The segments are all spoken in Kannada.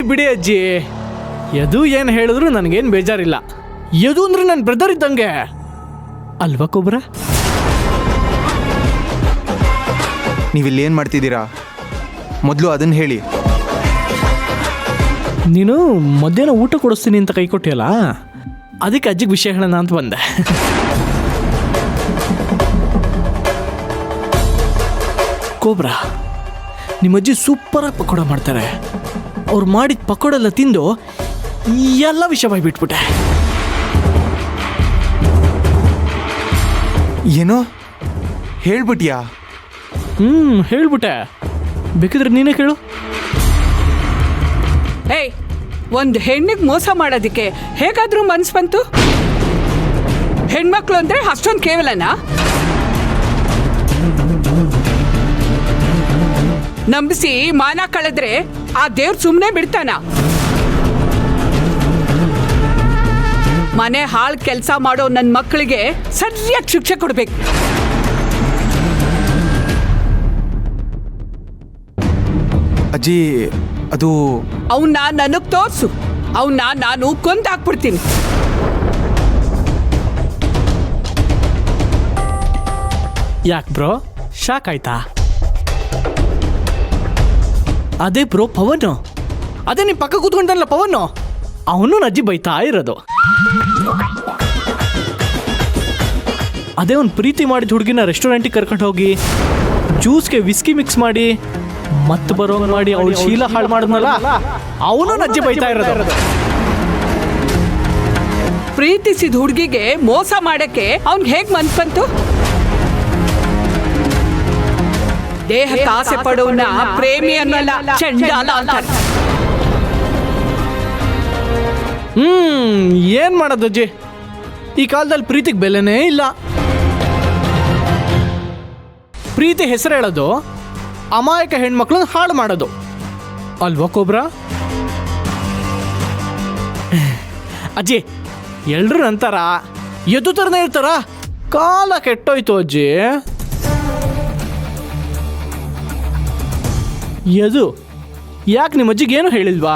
ಬಿಡಿ ಅಜ್ಜಿ. ಯದು ಏನು ಹೇಳಿದ್ರು ನನಗೇನು ಬೇಜಾರಿಲ್ಲ. ಯದು ಅಂದ್ರೆ ನನ್ನ ಬ್ರದರ್ ಇದ್ದಂಗೆ ಅಲ್ವಾ ಕೊಬ್ರ? ನೀವಿಲ್ಲಿ ಏನು ಮಾಡ್ತಿದ್ದೀರಾ? ಮೊದಲು ಅದನ್ನು ಹೇಳಿ. ನೀನು ಮಧ್ಯಾಹ್ನ ಊಟ ಕೊಡಿಸ್ತೀನಿ ಅಂತ ಕೈ ಕೊಟ್ಟಿಯಲ್ಲ, ಅದಕ್ಕೆ ಅಜ್ಜಿಗೆ ವಿಷಯ ಹೇಳೋಣ ಅಂತ ಬಂದೆ. ಕೋಬ್ರಾ, ನಿಮ್ಮಜ್ಜಿ ಸೂಪರಾಗಿ ಪಕೋಡ ಮಾಡ್ತಾರೆ. ಅವ್ರು ಮಾಡಿದ ಪಕೋಡೆಲ್ಲ ತಿಂದು ಎಲ್ಲ ವಿಷಯ ಬಾಯ್ಬಿಟ್ಬಿಟ್ಟೆ. ಏನೋ ಹೇಳ್ಬಿಟ್ಯಾ? ಹೇಳ್ಬಿಟ್ಟೆ. ಬೇಕಿದ್ರೆ ನೀನೇ ಕೇಳು. ಏಯ್, ಒಂದು ಹೆಣ್ಣಿಗೆ ಮೋಸ ಮಾಡೋದಕ್ಕೆ ಹೇಗಾದ್ರೂ ಮನ್ಸು ಬಂತು? ಹೆಣ್ಮಕ್ಳು ಅಂದ್ರೆ ಅಷ್ಟೊಂದು ಕೇವಲನಾ? ನಂಬಿಸಿ ಮಾನ ಕಳೆದ್ರೆ ಆ ದೇವ್ರು ಸುಮ್ಮನೆ ಬಿಡ್ತಾನ? ಮನೆ ಹಾಳು ಕೆಲಸ ಮಾಡೋ ನನ್ನ ಮಕ್ಕಳಿಗೆ ಸರಿಯಾಗಿ ಶಿಕ್ಷೆ ಕೊಡ್ಬೇಕು. ಅಜ್ಜಿ, ಅದು ಅವನ್ನ ನನಗ್ ತೋರ್ಸು. ಅವನ್ನ ನಾನು ಕೊಂದಾಕ್ಬಿಡ್ತೀನಿ. ಯಾಕೆ ಬ್ರೋ, ಶಾಕ್ ಆಯ್ತಾ? ಅದೇ ಬ್ರೋ ಪವನ್, ಅದೇ ನಿಮ್ಮ ಪಕ್ಕ ಕೂತ್ಕೊಂಡಲ್ಲ ಪವನ್, ಅವನು ಅಜ್ಜಿ ಬೈತಾ ಇರೋದು. ಅದೇ ಒಂದು ಪ್ರೀತಿ ಮಾಡಿದ ಹುಡುಗಿನ ರೆಸ್ಟೋರೆಂಟಿಗೆ ಕರ್ಕೊಂಡು ಹೋಗಿ ಜ್ಯೂಸ್ಗೆ ವಿಸ್ಕಿ ಮಿಕ್ಸ್ ಮಾಡಿ ಮತ್ತೆ ಬರೋಂಗ್ ಮಾಡಿ ಅವಳು ಶೀಲ ಹಾಳು ಮಾಡಿದ್ನಲ್ಲ, ಅವನು ಅಜ್ಜಿ ಬೈತಾ ಇರೋದು. ಪ್ರೀತಿಸಿದ ಹುಡುಗಿಗೆ ಮೋಸ ಮಾಡಕ್ಕೆ ಅವ್ನಿಗೆ ಹೇಗ್ ಮನ್ಸ್ ಬಂತು? ದೇಹಕ್ಕೆ ಆಸೆ ಪಡೋನ ಪ್ರೇಮಿ ಅನ್ನಲ್ಲ, ಚಂಡಾಲ ಅಂತಾರೆ. ಏನ್ ಮಾಡೋದು ಅಜ್ಜಿ, ಈ ಕಾಲದಲ್ಲಿ ಪ್ರೀತಿಗೆ ಬೆಲೆನೇ ಇಲ್ಲ. ಪ್ರೀತಿ ಹೆಸರು ಹೇಳೋದು ಅಮಾಯಕ ಹೆಣ್ಮಕ್ಳನ್ನ ಹಾಳು ಮಾಡೋದು ಅಲ್ವಾ ಕೋಬ್ರಾ? ಅಜ್ಜಿ, ಎಲ್ರು ನಂತರ ಎದ್ದು ಥರನೇ ಇರ್ತಾರ. ಕಾಲ ಕೆಟ್ಟೋಯ್ತು ಅಜ್ಜಿ. ಯದು, ಯಾಕೆ ನಿಮ್ಮ ಅಜ್ಜಿಗೆ ಏನು ಹೇಳಿಲ್ವಾ?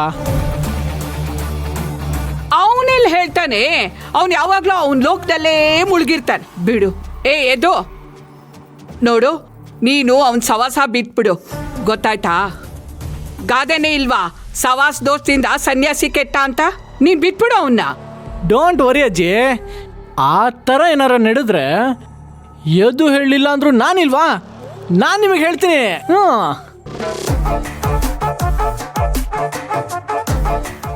ಅವನೆಲ್ಲಿ ಹೇಳ್ತಾನೆ? ಅವನು ಯಾವಾಗ್ಲೂ ಅವನ ಲೋಕದಲ್ಲೇ ಮುಳುಗಿರ್ತಾನೆ. ಬಿಡು. ಎದು ನೋಡು, ನೀನು ಅವನ ಸವಾಸ ಬಿಟ್ಬಿಡು, ಗೊತ್ತಾಯ್ತಾ? ಗಾದೆನೇ ಇಲ್ವಾ, ಸವಾಸ್ ದೋಸ್ತಿಂದ ಸನ್ಯಾಸಿ ಕೆಟ್ಟ ಅಂತ? ನೀನ್ ಬಿಟ್ಬಿಡು ಅವನ್ನ. ಡೋಂಟ್ ವರಿ ಅಜ್ಜಿ, ಆ ಥರ ಏನಾರ ನಡೆದ್ರೆ ಯದು ಹೇಳಲಿಲ್ಲ ಅಂದ್ರು ನಾನಿಲ್ವಾ? ನಾನು ನಿಮಗೆ ಹೇಳ್ತೀನಿ.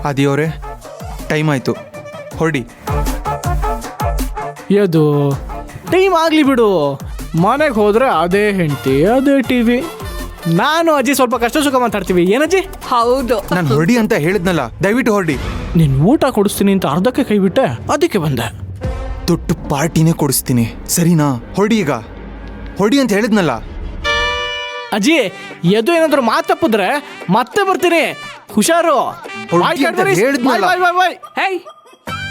ಆದಿಯವರೇ, ಟೈಮ್ ಆಯಿತು, ಹೊರಡಿ. ಯದು, ಟೈಮ್ ಆಗಲಿ ಬಿಡು. ಮನೆಗೆ ಹೋದ್ರೆ ಅದೇ ಹೆಂಡತಿ, ಅದೇ ಟಿವಿ. ನಾನು ಅಜ್ಜಿ ಸ್ವಲ್ಪ ಕಷ್ಟ ಸುಖ ಮಾತಾಡ್ತೀವಿ. ಏನಜ್ಜಿ? ಹೌದು. ನಾನು ಹೊರಡಿ ಅಂತ ಹೇಳಿದ್ನಲ್ಲ, ದಯವಿಟ್ಟು ಹೊರಡಿ. ನಿನ್ ಊಟ ಕೊಡಿಸ್ತೀನಿ ಅಂತ ಅರ್ಧಕ್ಕೆ ಕೈ ಬಿಟ್ಟೆ, ಅದಕ್ಕೆ ಬಂದೆ. ದೊಡ್ಡ ಪಾರ್ಟಿನೇ ಕೊಡಿಸ್ತೀನಿ, ಸರಿನಾ? ಹೊರಡಿ ಈಗ, ಹೊರಡಿ ಅಂತ ಹೇಳಿದ್ನಲ್ಲ. ಅಜ್ಜಿ, ಯದು ಏನಾದ್ರು ಮಾತಪ್ಪಿದ್ರೆ ಮತ್ತೆ ಬರ್ತೀನಿ, ಹುಷಾರು. ಹೇಳಿದ್ನಲ್ಲ. ಹೇಯ್,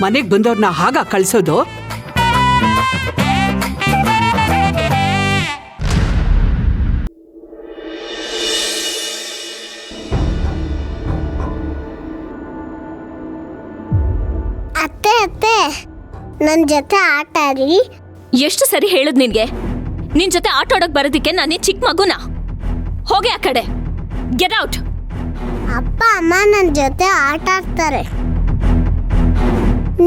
ಮನೆಗೆ ಬಂದವ್ರನ್ನ ಹಾಗ ಕಳ್ಸೋದು? ಅತ್ತೆ ಅತ್ತೆ, ನನ್ನ ಜೊತೆ ಆಟ ಆಡಿ. ಎಷ್ಟು ಸರಿ ಹೇಳುದ್ ನಿನ್ಗೆ? ನಿನ್ ಜೊತೆ ಆಟ ಆಡೋಕ್ ಬರೋದಿಕ್ಕೆ ನಾನೇ ಚಿಕ್ಕ ಮಗುನ? ಹೋಗಿ ಆ ಕಡೆ, ಗೆಟ್ ಔಟ್. ಅಪ್ಪ ಅಮ್ಮ ನನ್ನ ಜೊತೆ ಆಟ ಆಡ್ತಾರೆ,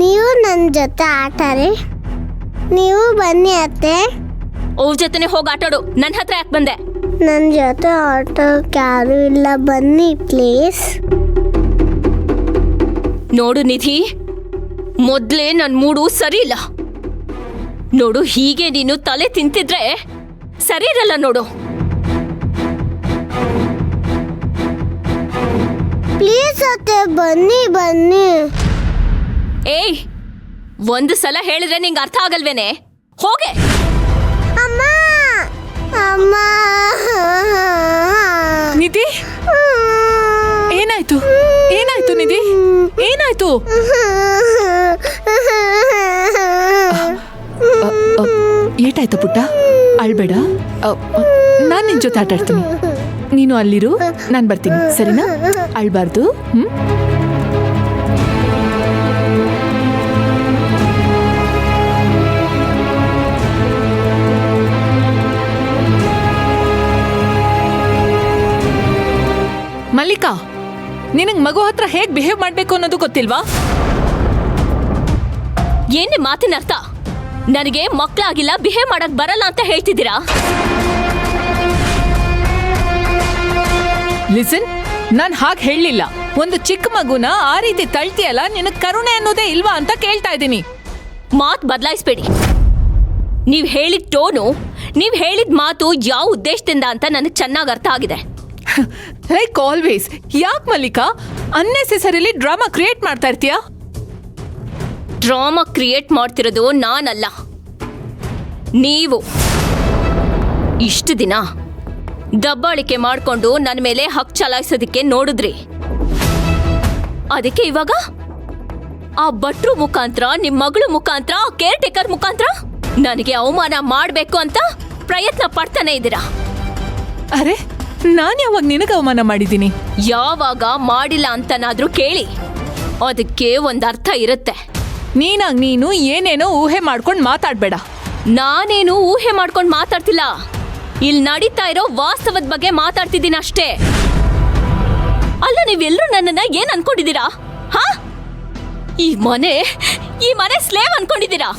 ನೀವು ನನ್ನ ಜೊತೆ ಆಟ ಆಡಿ. ನೀವು ಬನ್ನಿ ಅತ್ತೆ. ಅವ್ರ ಜೊತೆನೆ ಹೋಗಿ ಆಟಾಡು, ನನ್ನ ಹತ್ರ ಯಾಕೆ ಬಂದೆ? ನನ್ನ ಜೊತೆ ಆಟೋಕ್ಕೆ ಯಾರು ಇಲ್ಲ, ಬನ್ನಿ ಪ್ಲೀಸ್. ನೋಡು ನಿಧಿ, ಮೊದ್ಲೇ ನನ್ ಮೂಡು ಸರಿ ಇಲ್ಲ. ನೋಡು, ಹೀಗೆ ನೀನು ತಲೆ ತಿಂತಿದ್ರೆ ಸರಿ ಇರಲ್ಲ ನೋಡು. ಪ್ಲೀಸ್ ಅತ್ತೆ, ಬನ್ನಿ ಬನ್ನಿ. ಏಯ್, ಒಂದು ಸಲ ಹೇಳಿದ್ರೆ ನಿಂಗೆ ಅರ್ಥ ಆಗಲ್ವೇನೆ? ಹೋಗೆ. ಅಮ್ಮ ಅಮ್ಮ. ನಿಧಿ, ಏನಾಯ್ತು? ಏನಾಯ್ತು ನಿಧಿ, ಏನಾಯ್ತು? ಏಟಾಯ್ತು ಪುಟ್ಟ? ಅಳ್ಬೇಡ, ನಾನು ನಿನ್ ಜೊತೆ ಆಟ ಆಡ್ತೀನಿ. ನೀನು ಅಲ್ಲಿರು, ನಾನು ಬರ್ತೀನಿ, ಸರಿನಾ? ಅಳ್ಬಾರ್ದು. ಮಲ್ಲಿಕಾ, ನಿನಗ್ ಮಗು ಹತ್ರ ಹೇಗ್ ಬಿಹೇವ್ ಮಾಡ್ಬೇಕು ಅನ್ನೋದು ಗೊತ್ತಿಲ್ವಾ? ಏನೇ ಮಾತಿನ ಅರ್ಥ? ನನಗೆ ಮಕ್ಕಳಾಗಿಲ್ಲ, ಬಿಹೇವ್ ಮಾಡಕ್ ಬರಲ್ಲ ಅಂತ ಹೇಳ್ತಿದ್ದೀರಾ? ಲಿಸನ್, ನಾನ್ ಹಾಗೆ ಹೇಳಲಿಲ್ಲ. ಒಂದು ಚಿಕ್ಕ ಮಗುನ ಆ ರೀತಿ ತಳ್ತಿಯಲ್ಲ, ನಿನಗ್ ಕರುಣೆ ಅನ್ನೋದೇ ಇಲ್ವಾ ಅಂತ ಕೇಳ್ತಾ ಇದ್ದೀನಿ. ಮಾತ್ ಬದಲಾಯಿಸ್ಬೇಡಿ. ನೀವ್ ಹೇಳಿದ ಟೋನು, ನೀವ್ ಹೇಳಿದ ಮಾತು ಯಾವ ಉದ್ದೇಶದಿಂದ ಅಂತ ನನಗೆ ಚೆನ್ನಾಗಿ ಅರ್ಥ ಆಗಿದೆ. Like always. ಯಾಕೆ ಮಲ್ಲಿಕಾ ಅನ್ನೆಸೆಸರಿಲಿ ಡ್ರಾಮಾ ಕ್ರಿಯೇಟ್ ಮಾಡ್ತಾ ಇರ್ತೀಯಾ? ಡ್ರಾಮಾ ಕ್ರಿಯೇಟ್ ಮಾಡ್ತಿರೋದು ನಾನಲ್ಲ, ನೀವು. ಇಷ್ಟು ದಿನ ದಬ್ಬಾಳಿಕೆ ಮಾಡ್ಕೊಂಡು ನನ್ನ ಮೇಲೆ ಹಕ್ ಚಲಾಯಿಸೋದಕ್ಕೆ ನೋಡಿದ್ರಿ. ಅದಕ್ಕೆ ಇವಾಗ ಆ ಭಟ್ರು ಮುಖಾಂತರ, ನಿಮ್ ಮಗಳು ಮುಖಾಂತರ, ಕೇರ್ ಟೇಕರ್ ಮುಖಾಂತರ ನನಗೆ ಅವಮಾನ ಮಾಡಬೇಕು ಅಂತ ಪ್ರಯತ್ನ ಪಡ್ತಾನೆ ಇದ್ದೀರಾ. ಅರೆ, ನಾನು ಯಾವಾಗ ನಿನಗೆ ಅವಮಾನ ಮಾಡಿದ್ದೀನಿ? ಯಾವಾಗ ಮಾಡಿಲ್ಲ ಅಂತನಾದ್ರೂ ಕೇಳಿ, ಅದಕ್ಕೆ ಒಂದು ಅರ್ಥ ಇರುತ್ತೆ. ನೀನಾಗ್ ನೀನು ಏನೇನೋ ಊಹೆ ಮಾಡ್ಕೊಂಡು ಮಾತಾಡ್ಬೇಡ. ನಾನೇನು ಊಹೆ ಮಾಡ್ಕೊಂಡು ಮಾತಾಡ್ತಿಲ್ಲ, ಇಲ್ಲಿ ನಡೀತಾ ಇರೋ ವಾಸ್ತವದ ಬಗ್ಗೆ ಮಾತಾಡ್ತಿದ್ದೀನಿ ಅಷ್ಟೇ. ಅಲ್ಲ, ನೀವೆಲ್ಲರೂ ನನ್ನನ್ನ ಏನ್ ಅನ್ಕೊಂಡಿದ್ದೀರಾ? ಹಾ, ಈ ಮನೆ ಸ್ಲೇವ್ ಅನ್ಕೊಂಡಿದ್ದೀರಾ?